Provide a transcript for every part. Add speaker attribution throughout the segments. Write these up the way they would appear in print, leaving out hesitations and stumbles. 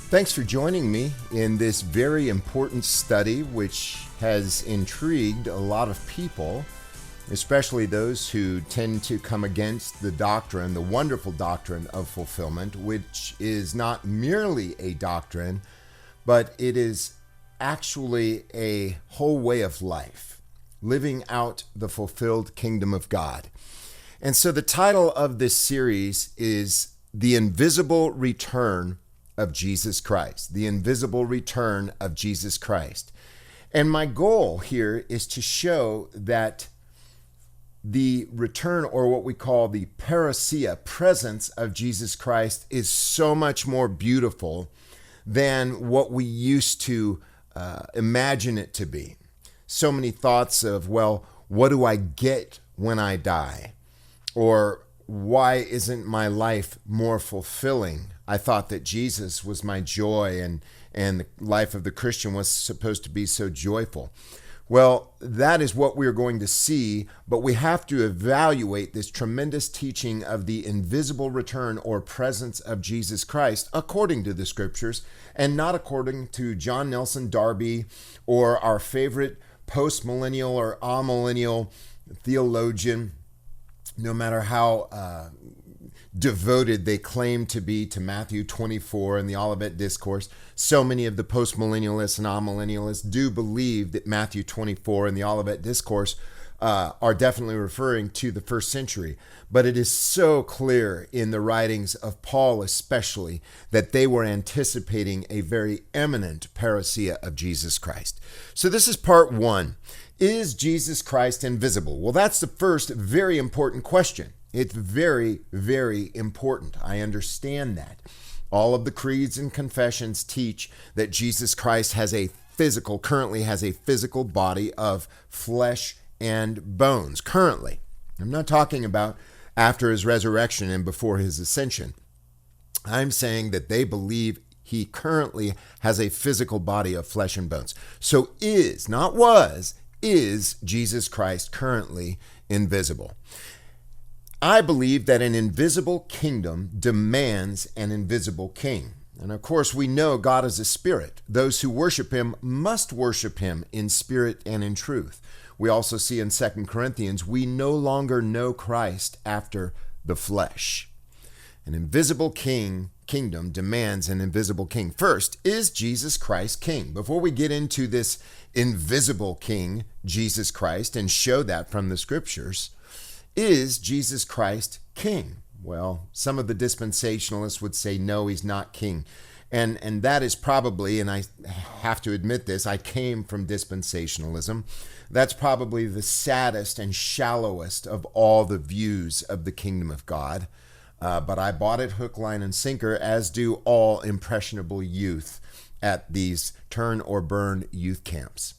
Speaker 1: Thanks for joining me in this very important study, which has intrigued a lot of people, especially those who tend to come against the doctrine, the wonderful doctrine of fulfillment, which is not merely a doctrine, but it is actually a whole way of life, living out the fulfilled kingdom of God. And so the title of this series is The Invisible Return of Jesus Christ, the invisible return of Jesus Christ. And my goal here is to show that the return, or what we call the parousia, presence of Jesus Christ, is so much more beautiful than what we used to imagine it to be. So many thoughts of, well, what do I get when I die? Or why isn't my life more fulfilling? I thought that Jesus was my joy and the life of the Christian was supposed to be so joyful. Well, that is what we're going to see, but we have to evaluate this tremendous teaching of the invisible return or presence of Jesus Christ according to the scriptures and not according to John Nelson Darby or our favorite post-millennial or amillennial theologian, no matter how devoted they claim to be to Matthew 24 and the Olivet Discourse. So many of the postmillennialists and amillennialists do believe that Matthew 24 and the Olivet Discourse are definitely referring to the first century. But it is so clear in the writings of Paul especially that they were anticipating a very imminent parousia of Jesus Christ. So this is part one. Is Jesus Christ invisible? Well, that's the first very important question. It's very, very important. I understand that. All of the creeds and confessions teach that Jesus Christ currently has a physical body of flesh and bones. Currently. I'm not talking about after his resurrection and before his ascension. I'm saying that they believe he currently has a physical body of flesh and bones. So is Jesus Christ currently invisible? I believe that an invisible kingdom demands an invisible king. And of course, we know God is a spirit. Those who worship him must worship him in spirit and in truth. We also see in 2 Corinthians, we no longer know Christ after the flesh. An invisible kingdom demands an invisible king. First, is Jesus Christ king? Before we get into this invisible king, Jesus Christ, and show that from the scriptures, is Jesus Christ king? Well, some of the dispensationalists would say, no, he's not king. And that is probably, and I have to admit this, I came from dispensationalism. That's probably the saddest and shallowest of all the views of the kingdom of God. But I bought it hook, line, and sinker, as do all impressionable youth at these turn or burn youth camps.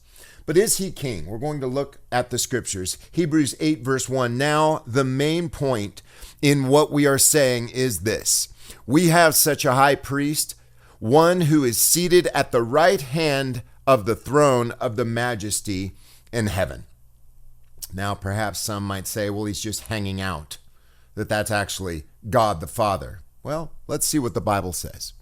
Speaker 1: But is he king? We're going to look at the scriptures. Hebrews 8 verse 1. Now, the main point in what we are saying is this. We have such a high priest, one who is seated at the right hand of the throne of the majesty in heaven. Now, perhaps some might say, well, he's just hanging out, that's actually God the Father. Well, let's see what the Bible says.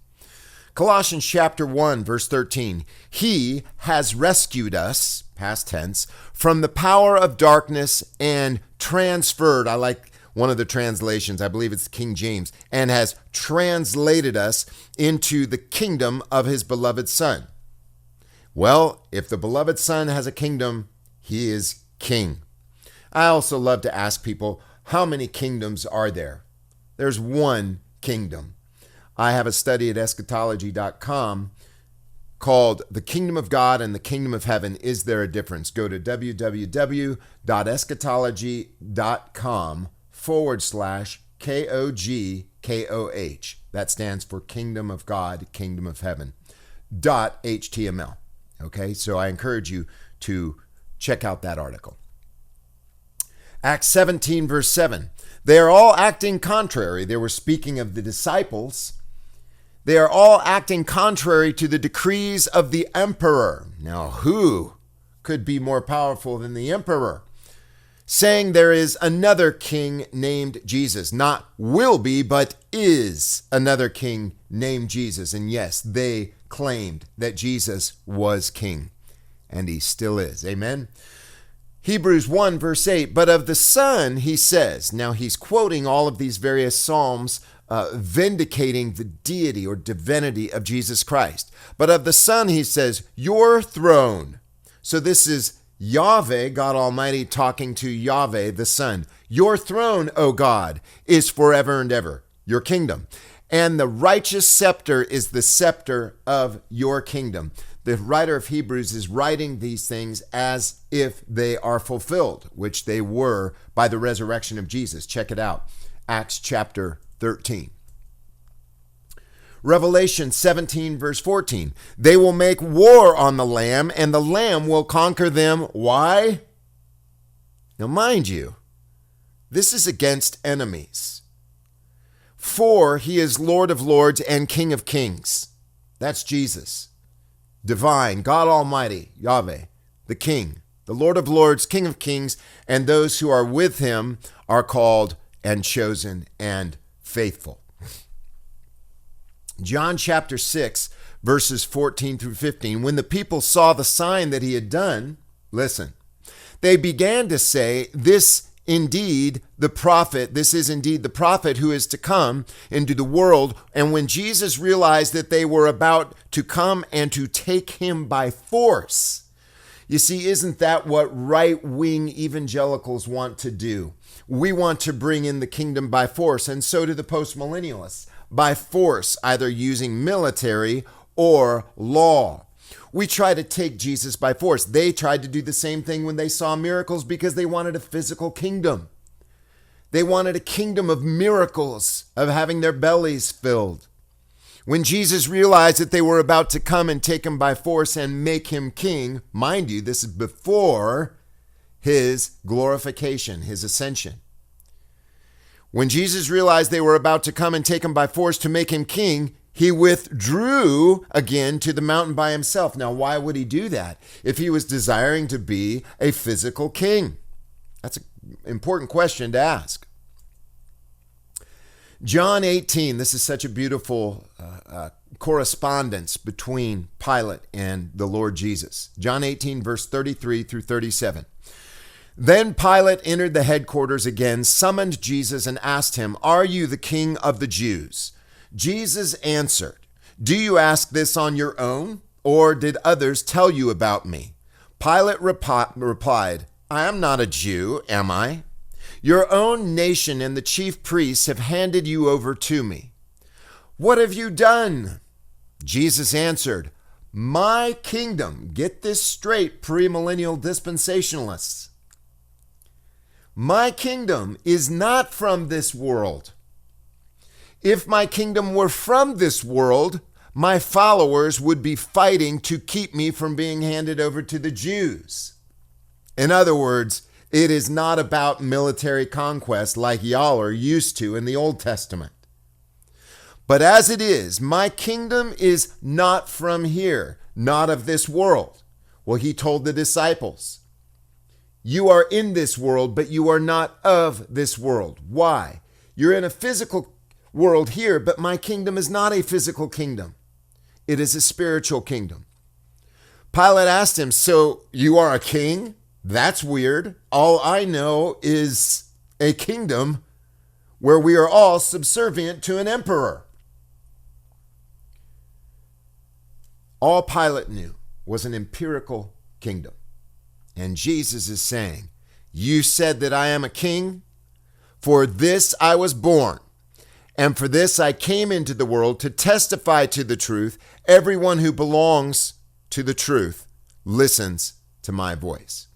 Speaker 1: Colossians chapter 1, verse 13. He has rescued us, past tense, from the power of darkness and transferred, I like one of the translations, I believe it's King James, and has translated us into the kingdom of his beloved Son. Well, if the beloved Son has a kingdom, he is king. I also love to ask people, how many kingdoms are there? There's one kingdom. I have a study at eschatology.com called The Kingdom of God and the Kingdom of Heaven. Is there a difference? Go to www.eschatology.com/KOGKOH. That stands for Kingdom of God, Kingdom of Heaven. .html. Okay, so I encourage you to check out that article. Acts 17, verse 7. They are all acting contrary. They were speaking of the disciples. They are all acting contrary to the decrees of the emperor. Now, who could be more powerful than the emperor? saying there is another king named Jesus. Not will be, but is another king named Jesus. And yes, they claimed that Jesus was king, and he still is. Amen. Hebrews 1 verse 8, but of the Son, he says, now he's quoting all of these various Psalms, vindicating the deity or divinity of Jesus Christ. But of the Son, he says, your throne. So this is Yahweh, God Almighty, talking to Yahweh, the Son. Your throne, O God, is forever and ever, your kingdom. And the righteous scepter is the scepter of your kingdom. The writer of Hebrews is writing these things as if they are fulfilled, which they were by the resurrection of Jesus. Check it out. Acts chapter 13. Revelation 17 verse 14. They will make war on the Lamb, and the Lamb will conquer them. Why? Now, mind you, this is against enemies. For he is Lord of lords and King of kings. That's Jesus. Divine, God Almighty, Yahweh, the King, the Lord of lords, King of kings, and those who are with him are called and chosen and faithful. John chapter 6, verses 14 through 15. When the people saw the sign that he had done, listen, they began to say, this is indeed the prophet who is to come into the world. And when Jesus realized that they were about to come and to take him by force, you see, isn't that what right-wing evangelicals want to do? We want to bring in the kingdom by force, and so do the postmillennialists, by force, either using military or law. We try to take Jesus by force. They tried to do the same thing when they saw miracles because they wanted a physical kingdom. They wanted a kingdom of miracles, of having their bellies filled. When Jesus realized that they were about to come and take him by force and make him king, mind you, this is before his glorification, his ascension. When Jesus realized they were about to come and take him by force to make him king, he withdrew again to the mountain by himself. Now, why would he do that if he was desiring to be a physical king? That's an important question to ask. John 18, this is such a beautiful correspondence between Pilate and the Lord Jesus. John 18, verse 33 through 37. Then Pilate entered the headquarters again, summoned Jesus, and asked him, "Are you the king of the Jews?" Jesus answered, "Do you ask this on your own, or did others tell you about me?" Pilate replied, "I am not a Jew, am I? Your own nation and the chief priests have handed you over to me. What have you done?" Jesus answered, "My kingdom," get this straight, premillennial dispensationalists, "my kingdom is not from this world. If my kingdom were from this world, my followers would be fighting to keep me from being handed over to the Jews." In other words, it is not about military conquest like y'all are used to in the Old Testament. But as it is, my kingdom is not from here, not of this world. Well, he told the disciples, "You are in this world, but you are not of this world." Why? You're in a physical world here, but my kingdom is not a physical kingdom. It is a spiritual kingdom. Pilate asked him, "So you are a king? That's weird. All I know is a kingdom where we are all subservient to an emperor." All Pilate knew was an empirical kingdom. And Jesus is saying, "You said that I am a king? For this I was born, and for this I came into the world, to testify to the truth. Everyone who belongs to the truth listens to my voice."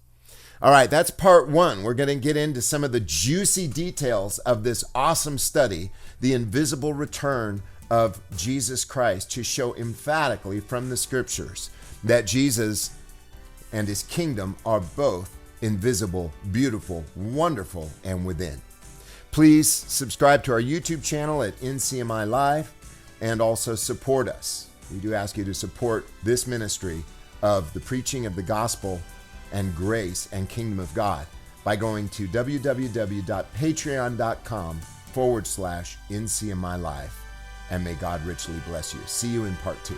Speaker 1: All right, that's part one. We're going to get into some of the juicy details of this awesome study, the invisible return of Jesus Christ, to show emphatically from the scriptures that Jesus and his kingdom are both invisible, beautiful, wonderful, and within. Please subscribe to our YouTube channel at NCMI Live and also support us. We do ask you to support this ministry of the preaching of the gospel and grace and kingdom of God by going to www.patreon.com/NC in my life. And may God richly bless you. See you in part 2.